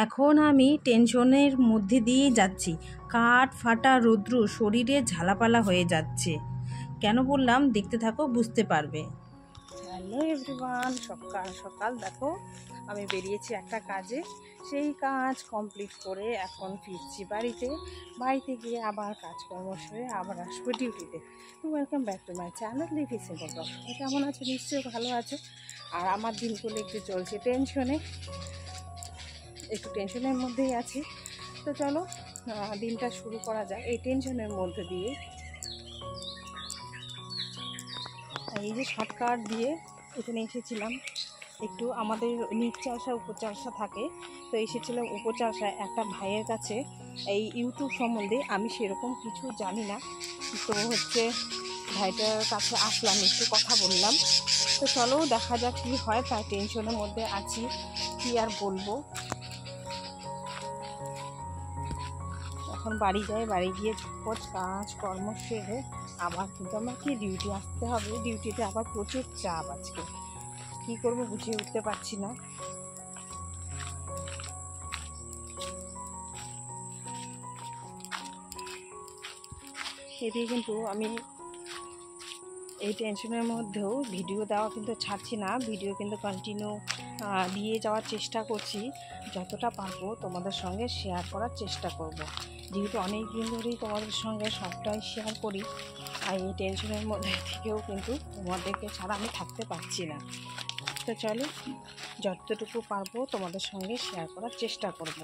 এখন আমি টেনশনের মধ্যে দিয়েই যাচ্ছি। কাঠ ফাটা রৌদ্র শরীরে ঝালাপালা হয়ে যাচ্ছে। কেন বললাম দেখতে থাকো, বুঝতে পারবে। হ্যালো এভরিওয়ান, সকাল সকাল দেখো আমি বেরিয়েছি একটা কাজে। সেই কাজ কমপ্লিট করে এখন ফিরছি বাড়িতে। বাড়িতে গিয়ে আবার কাজকর্ম সেরে আবার আসবো ডিউটিতে। তো welcome back to my channel Libby simple blog. কেমন আছে? নিশ্চয়ই ভালো আছে। আর আমার দিনগুলো একটু চলছে টেনশনে, একটু টেনশনের মধ্যেই আছি। তো চলো দিনটা শুরু করা যায় এই টেনশনের মধ্যে দিয়ে। এই যে শর্টকাট দিয়ে এখানে এসেছিলাম, একটু আমাদের নিচচাষা উপচাষা থাকে, তো এসেছিলাম উপচাষায় একটা ভাইয়ের কাছে। এই ইউটিউব সম্বন্ধে আমি সেরকম কিছু জানি না, তো ভাইটার কাছে আসলাম, একটু কথা বললাম। তো চলো দেখা যাক কী হয়, তার টেনশনের মধ্যে আছি, কি আর বলবো। এখন বাড়ি যাই, বাড়ি গিয়ে ঝটপট কাজ কর্ম সেরে আবার কিন্তু আমাকে ডিউটি আসতে হবে। ডিউটিতে আবার প্রচুর চাপ আজকে, কী করবো বুঝিয়ে উঠতে পারছি না। এদিকে কিন্তু আমি এই টেনশনের মধ্যেও ভিডিও দেওয়া কিন্তু ছাড়ছি না, ভিডিও কিন্তু কন্টিনিউ দিয়ে যাওয়ার চেষ্টা করছি। যতটা পারবো তোমাদের সঙ্গে শেয়ার করার চেষ্টা করব, যেহেতু অনেক দিন ধরেই তোমাদের সঙ্গে সবটাই শেয়ার করি। আর এই টেনশনের মধ্যে থেকেও কিন্তু তোমাদেরকে ছাড়া আমি থাকতে পারছি না। তো চলো যতটুকু পারবো তোমাদের সঙ্গে শেয়ার করার চেষ্টা করব।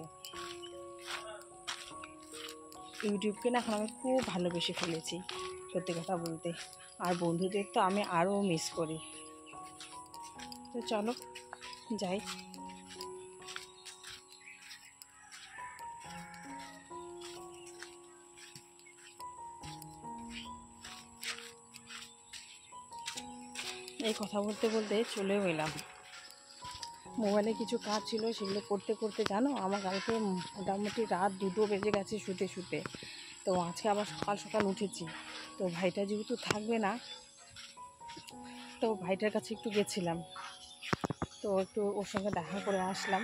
ইউটিউবকে না এখন আমি খুব ভালোবেসে ফেলেছি সত্যি কথা বলতে, আর বন্ধুদের তো আমি আরও মিস করি। তো চলো যাই। এই কথা বলতে বলতে চলেও এলাম। মোবাইলে কিছু কাজ ছিল, সেগুলো করতে করতে জানো আমার কালকে মোটামুটি রাত 2টো বেজে গেছে শুতে শুতে। তো আজকে আবার সকাল সকাল উঠেছি। তো ভাইটা যেহেতু থাকবে না, তো ভাইটার কাছে একটু গেছিলাম, তো একটু ওর সঙ্গে দেখা করে আসলাম।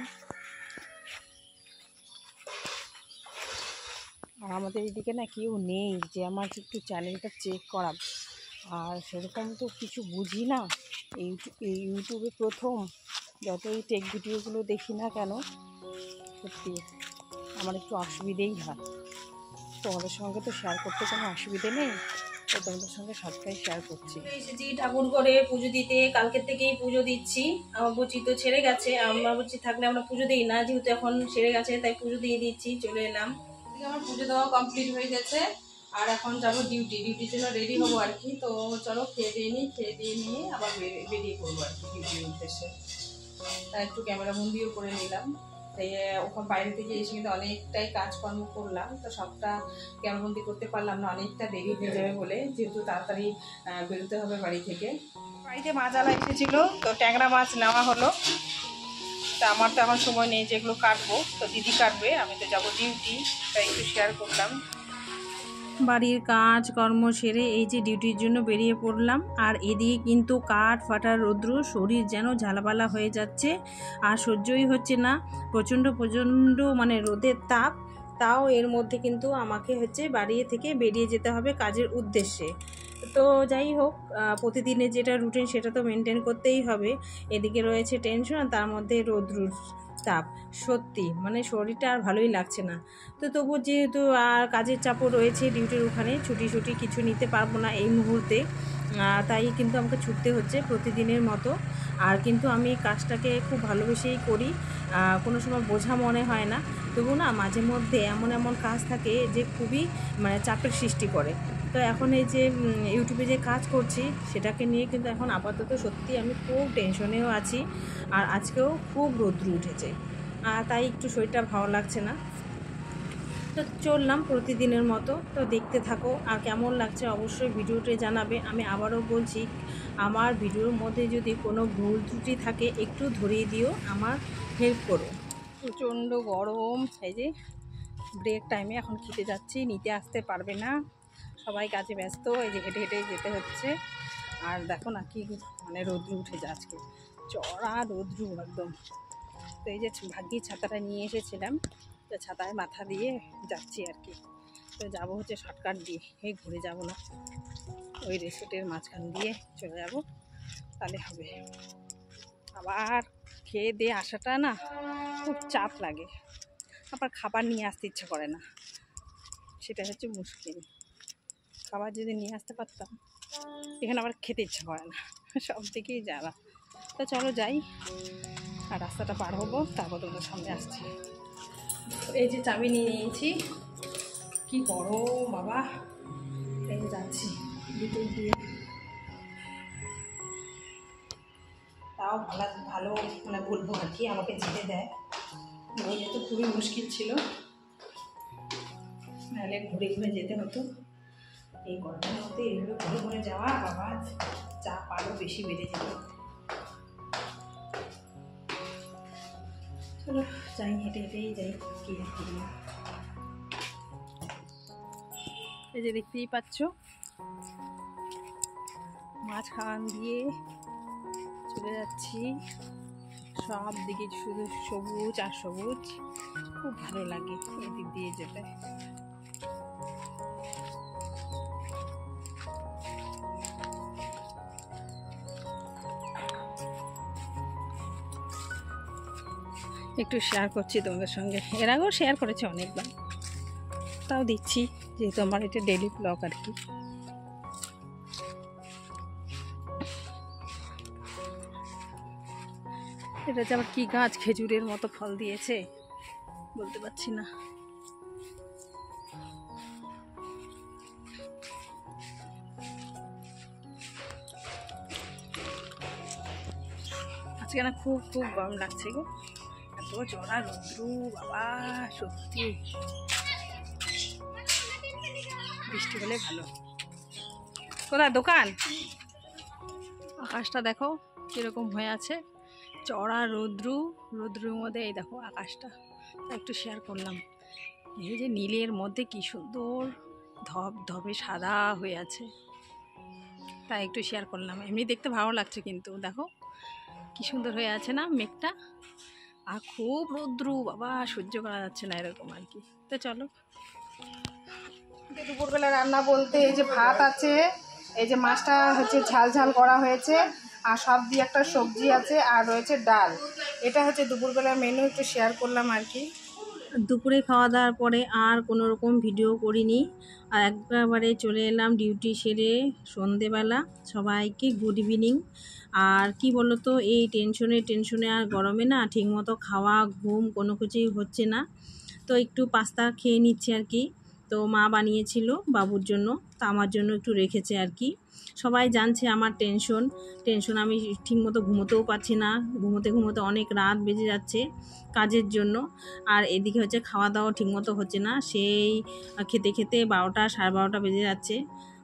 আর আমাদের এদিকে না কেউ নেই যে আমার একটু চ্যানেলটা চেক করাব, আর সেরকম তো কিছু বুঝি না। এই ইউটিউবে প্রথম যতই টেক ভিডিওগুলো দেখি না কেন, সত্যি আমার একটু অসুবিধেই হয়। তোমাদের সঙ্গে তো শেয়ার করতে কোনো অসুবিধে নেই, তো তোমাদের সঙ্গে সবটাই শেয়ার করছি। এসেছি ঠাকুর ঘরে পুজো দিতে, কালকের থেকেই পুজো দিচ্ছি। আমার বুচি তো ছেড়ে গেছে, আমার বুচি থাকলে আমরা পুজো দিই না, যেহেতু এখন ছেড়ে গেছে তাই পুজো দিয়ে দিচ্ছি। চলে এলাম, আমার পুজো দেওয়া কমপ্লিট হয়ে গেছে। আর এখন যাবো ডিউটির জন্য রেডি হবো আর কি। তো চলো খেয়ে দিয়ে নিয়ে আবার বেরিয়ে পড়বো আর কি ডিউটির উদ্দেশ্যে। তাই একটু ক্যামেরা বন্দিও করে নিলাম। তাই ওখানে বাইরে থেকে এসে কিন্তু অনেকটাই কাজকর্ম করলাম, তো সবটা ক্যামেরাবন্দি করতে পারলাম না, অনেকটা দেরি হয়ে যাবে বলে, যেহেতু তাড়াতাড়ি বেরোতে হবে বাড়ি থেকে। বাড়িতে মাছ আলা এসেছিলো, তো ট্যাংরা মাছ নেওয়া হলো। তা আমার তো এখন সময় নেই যেগুলো কাটবো, তো দিদি কাটবে, আমি তো যাবো ডিউটি, তাই একটু শেয়ার করলাম। বাড়ির কাজ কর্ম সেরে এই যে ডিউটির জন্য বেরিয়ে পড়লাম। আর এদিকে কিন্তু কাঠ ফাটা রৌদ্র, শরীর যেন ঝালাপালা হয়ে যাচ্ছে, আর সহ্যই হচ্ছে না। প্রচণ্ড মানে রোদের তাপ, তাও এর মধ্যে কিন্তু আমাকে বাড়ি থেকে বেরিয়ে যেতে হবে কাজের উদ্দেশ্যে। তো যাই হোক, প্রতিদিনের যেটা রুটিন সেটা তো মেনটেন করতেই হবে। এদিকে রয়েছে টেনশন, তার মধ্যে রৌদ্রুর তাপ, সত্যি মানে শরীরটা আর ভালোই লাগছে না। তো তবু যেহেতু আর কাজের চাপও রয়েছে ডিউটির ওখানে, ছুটি কিছু নিতে পারবো না এই মুহূর্তে, তাই কিন্তু আমাকে ছুটতে হচ্ছে প্রতিদিনের মতো। আর কিন্তু আমি কাজটাকে খুব ভালোবেসেই করি, কোনো সময় বোঝা মনে হয় না। তবু না মাঝে মধ্যে এমন কাজ থাকে যে খুবই মানে চাপের সৃষ্টি করে। তো এখন এই যে ইউটিউবে যে কাজ করছি সেটাকে নিয়ে কিন্তু এখন আপাতত সত্যি আমি খুব টেনশনেও আছি। আর আজকেও খুব রৌদ্র উঠেছে, তাই একটু শরীরটা ভালো লাগছে না। তো চললাম প্রতিদিনের মতো, তো দেখতে থাকো আর কেমন লাগছে অবশ্যই ভিডিওতে জানাবে। আমি আবারও বলছি, আমার ভিডিওর মধ্যে যদি কোনো ভুল ত্রুটি থাকে একটু ধরিয়ে দিও, আমার হেল্প করো। প্রচণ্ড গরম, এই যে ব্রেক টাইমে এখন খেতে যাচ্ছি, নিতে আসতে পারবে না, সবাই কাজে ব্যস্ত, এই যে হেঁটে হেঁটে যেতে হচ্ছে। আর দেখো না কি মানে রৌদ্র উঠে যায় আজকে, চড়া রৌদ্র একদম। তো এই যে ভাগ্যি ছাতাটা নিয়ে এসেছিলাম, তো ছাতায় মাথা দিয়ে যাচ্ছি আর কি। তো যাবো হচ্ছে শর্টকাট দিয়ে, এই ঘুরে যাব না, ওই রিসোর্টের মাঝখান দিয়ে চলে যাব, তাহলে হবে। আবার খেয়ে দিয়ে আসাটা না খুব চাপ লাগে, আবার খাবার নিয়ে আসতে ইচ্ছা করে না, সেটা হচ্ছে মুশকিল। খাবার যদি নিয়ে আসতে পারতাম, এখানে আবার খেতে ইচ্ছা করে না, সব দিকেই জ্বালা। তো চলো যাই, আর রাস্তাটা পার হবো, তারপর তোমাদের সামনে আসছি। এই যে চাবি নিয়ে নিয়েছি, কি বড় বাবা, এই যে যাচ্ছি ভিতর দিয়ে। তাও ভালো ভালো মানে বলবো আর কি, আমাকে যেতে দেয়, নইলে তো খুবই মুশকিল ছিল, নাহলে ঘুরে ঘুরে যেতে হতো। এই গরমের মধ্যে এইভাবে ঘুরে ঘুরে যাওয়া বাবা, চাপ আরও বেশি বেড়ে যেত। চলো যাই, হেঁটে হেঁটেই যাই, কি আর করি। এই যে দেখতেই পাচ্ছ, মাঝখান দিয়ে চলে যাচ্ছি, সব দিকে শুধু সবুজ আর সবুজ, খুব ভালো লাগে এদিক দিয়ে যেতে। একটু শেয়ার করছি তোমাদের সঙ্গে, এর আগেও শেয়ার করেছি অনেকবার, তাও দিচ্ছি যেহেতু আমার এটা ডেইলি ব্লগ আর কি। এটা যে আবার কি গাছ, খেজুরের মতো ফল দিয়েছে বলতে পারছি না। আজকে না খুব খুব গরম লাগছে গো, এত চড়া রৌদ্রু বাবা, সত্যি বৃষ্টি হলে ভালো। কোথায় দোকান? আকাশটা দেখো কিরকম হয়ে আছে, চড়া রৌদ্রুর মধ্যে এই দেখো আকাশটা, একটু শেয়ার করলাম। এই যে নীলের মধ্যে কি সুন্দর ধবধবে সাদা হয়ে আছে, তাই একটু শেয়ার করলাম। এমনি দেখতে ভালো লাগছে, কিন্তু দেখো কি সুন্দর হয়ে আছে না মেঘটা, আর খুব রৌদ্রু বাবা, সহ্য করা যাচ্ছে না এরকম আর কি। তো চলো, দুপুরবেলা রান্না বলতে এই যে ভাত আছে, এই যে মাছটা হচ্ছে ঝাল ঝাল করা হয়েছে, আর সব দিয়ে একটা সবজি আছে, আর রয়েছে ডাল। এটা হচ্ছে দুপুরবেলার মেনু, একটু শেয়ার করলাম আর কি। দুপুরে খাওয়া দাওয়ার পরে আর কোনো রকম ভিডিও করিনি, আর একবারে চলে এলাম ডিউটি সেরে সন্ধেবেলা। সবাইকে গুড ইভিনিং। আর কি বলো তো, এই টেনশনে আর গরমে না ঠিকমতো খাওয়া ঘুম কোনো কিছুই হচ্ছে না, তো একটু পাস্তা খেয়ে নিচ্ছি আর কি। তো মা বানিয়েছিল বাবুর জন্য, তো আমার জন্য একটু রেখেছে আর কি। সবাই জানছে আমার টেনশন, আমি ঠিকমতো ঘুমোতেও পারছি না, ঘুমোতে অনেক রাত বেজে যাচ্ছে কাজের জন্য। আর এদিকে হচ্ছে খাওয়া দাওয়া ঠিকমতো হচ্ছে না, সেই খেতে খেতে 12টা 12:30 বেজে যাচ্ছে,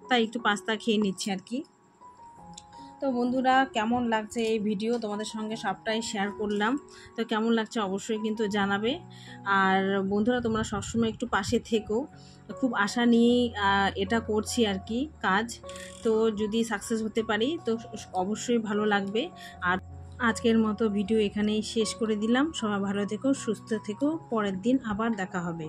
তাই একটু পাস্তা খেয়ে নিচ্ছি আর কি। তো বন্ধুরা, কেমন লাগছে এই ভিডিও, তোমাদের সঙ্গে সবটাই শেয়ার করলাম। তো কেমন লাগছে অবশ্যই কিন্তু জানাবে। আর বন্ধুরা, তোমরা সবসময় একটু পাশে থেকো, খুব আশা নিয়েই এটা করছি আর কি কাজ। তো যদি সাকসেস হতে পারি তো অবশ্যই ভালো লাগবে। আর আজকের মতো ভিডিও এখানেই শেষ করে দিলাম। সবাই ভালো থেকো, সুস্থ থেকো, পরের দিন আবার দেখা হবে।